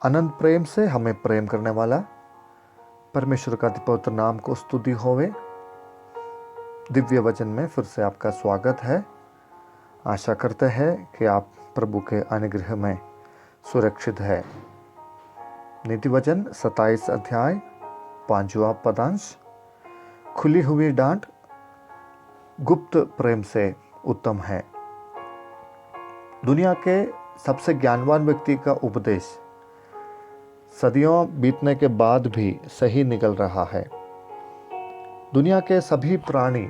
अनंत प्रेम से हमें प्रेम करने वाला परमेश्वर का अति पवित्र नाम को स्तुति होवे। दिव्य वचन में फिर से आपका स्वागत है। आशा करते हैं कि आप प्रभु के अनुग्रह में सुरक्षित है। नीति वचन 27 अध्याय 5वां पदांश, खुली हुई डांट गुप्त प्रेम से उत्तम है। दुनिया के सबसे ज्ञानवान व्यक्ति का उपदेश सदियों बीतने के बाद भी सही निकल रहा है। दुनिया के सभी प्राणी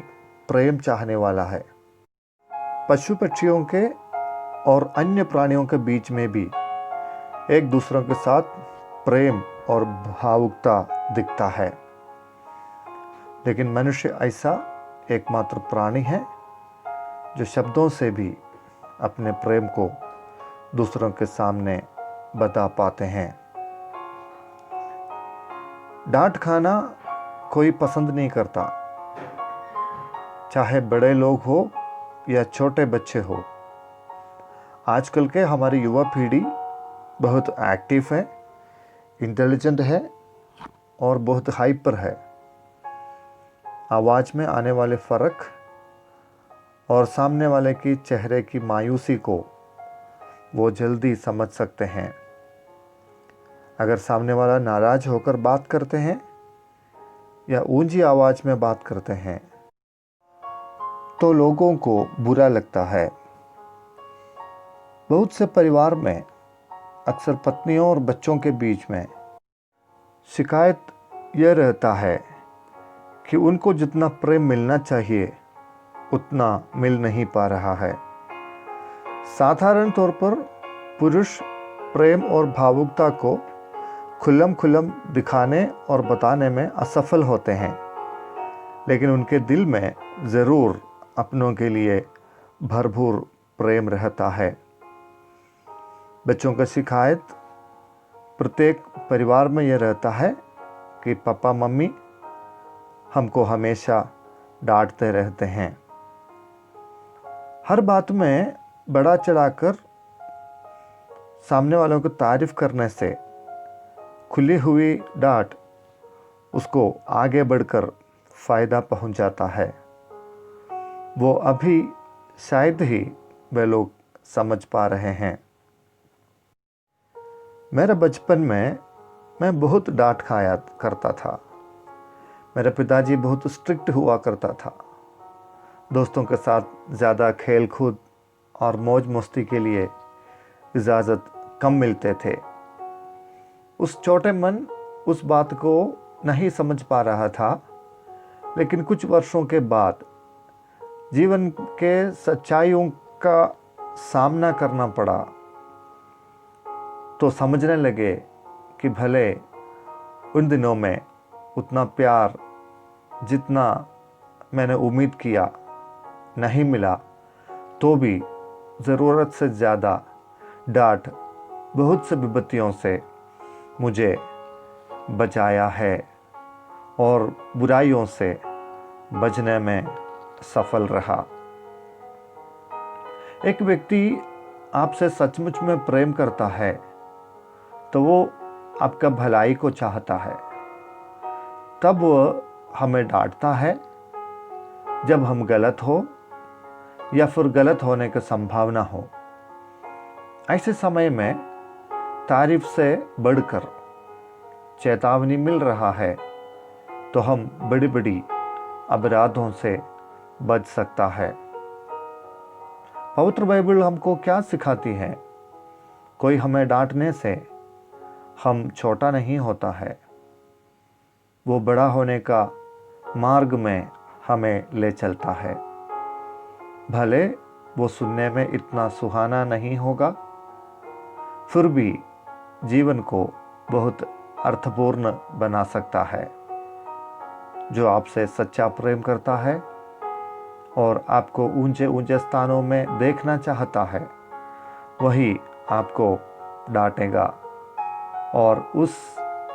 प्रेम चाहने वाला है। पशु पक्षियों के और अन्य प्राणियों के बीच में भी एक दूसरों के साथ प्रेम और भावुकता दिखता है, लेकिन मनुष्य ऐसा एकमात्र प्राणी है जो शब्दों से भी अपने प्रेम को दूसरों के सामने बता पाते हैं। डांट खाना कोई पसंद नहीं करता, चाहे बड़े लोग हो या छोटे बच्चे हो। आजकल के हमारी युवा पीढ़ी बहुत एक्टिव है, इंटेलिजेंट है और बहुत हाइपर है। आवाज़ में आने वाले फ़र्क और सामने वाले की चेहरे की मायूसी को वो जल्दी समझ सकते हैं। अगर सामने वाला नाराज होकर बात करते हैं या ऊंची आवाज़ में बात करते हैं तो लोगों को बुरा लगता है। बहुत से परिवार में अक्सर पत्नियों और बच्चों के बीच में शिकायत यह रहता है कि उनको जितना प्रेम मिलना चाहिए उतना मिल नहीं पा रहा है। साधारण तौर पर पुरुष प्रेम और भावुकता को खुल्लम खुल्लम दिखाने और बताने में असफल होते हैं, लेकिन उनके दिल में ज़रूर अपनों के लिए भरपूर प्रेम रहता है। बच्चों का शिकायत प्रत्येक परिवार में यह रहता है कि पापा मम्मी हमको हमेशा डांटते रहते हैं। हर बात में बड़ा चढ़ाकर सामने वालों को तारीफ करने से खुली हुई डांट उसको आगे बढ़कर फ़ायदा पहुंच जाता है। वो अभी शायद ही वे लोग समझ पा रहे हैं। मेरे बचपन में मैं बहुत डांट खाया करता था। मेरे पिताजी बहुत स्ट्रिक्ट हुआ करता था। दोस्तों के साथ ज़्यादा खेल कूद और मौज मस्ती के लिए इजाज़त कम मिलते थे। उस छोटे मन उस बात को नहीं समझ पा रहा था, लेकिन कुछ वर्षों के बाद जीवन के सच्चाइयों का सामना करना पड़ा तो समझने लगे कि भले उन दिनों में उतना प्यार जितना मैंने उम्मीद किया नहीं मिला, तो भी ज़रूरत से ज़्यादा डांट बहुत से विपत्तियों से मुझे बचाया है और बुराइयों से बचने में सफल रहा। एक व्यक्ति आपसे सचमुच में प्रेम करता है तो वो आपका भलाई को चाहता है। तब वह हमें डांटता है जब हम गलत हो या फिर गलत होने की संभावना हो। ऐसे समय में तारीफ से बढ़कर चेतावनी मिल रहा है तो हम बड़ी बड़ी अपराधों से बच सकता है। पवित्र बाइबल हमको क्या सिखाती है? कोई हमें डांटने से हम छोटा नहीं होता है, वो बड़ा होने का मार्ग में हमें ले चलता है। भले वो सुनने में इतना सुहाना नहीं होगा, फिर भी जीवन को बहुत अर्थपूर्ण बना सकता है। जो आपसे सच्चा प्रेम करता है और आपको ऊंचे ऊंचे स्थानों में देखना चाहता है, वही आपको डांटेगा और उस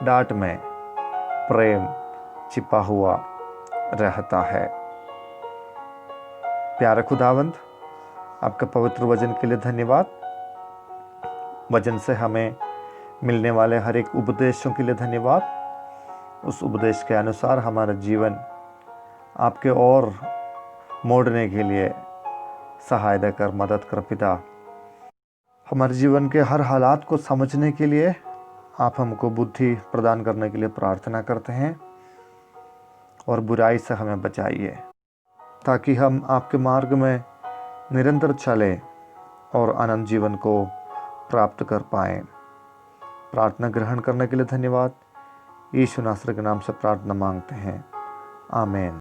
डांट में प्रेम छिपा हुआ रहता है। प्यारे खुदावंद, आपका पवित्र वचन के लिए धन्यवाद। वचन से हमें मिलने वाले हर एक उपदेशों के लिए धन्यवाद। उस उपदेश के अनुसार हमारा जीवन आपके ओर मोड़ने के लिए सहायता कर, मदद कर पिता। हमारे जीवन के हर हालात को समझने के लिए आप हमको बुद्धि प्रदान करने के लिए प्रार्थना करते हैं और बुराई से हमें बचाइए, ताकि हम आपके मार्ग में निरंतर चलें और अनंत जीवन को प्राप्त कर पाएं। प्रार्थना ग्रहण करने के लिए धन्यवाद। यीशु नासरी के नाम से प्रार्थना मांगते हैं, आमीन।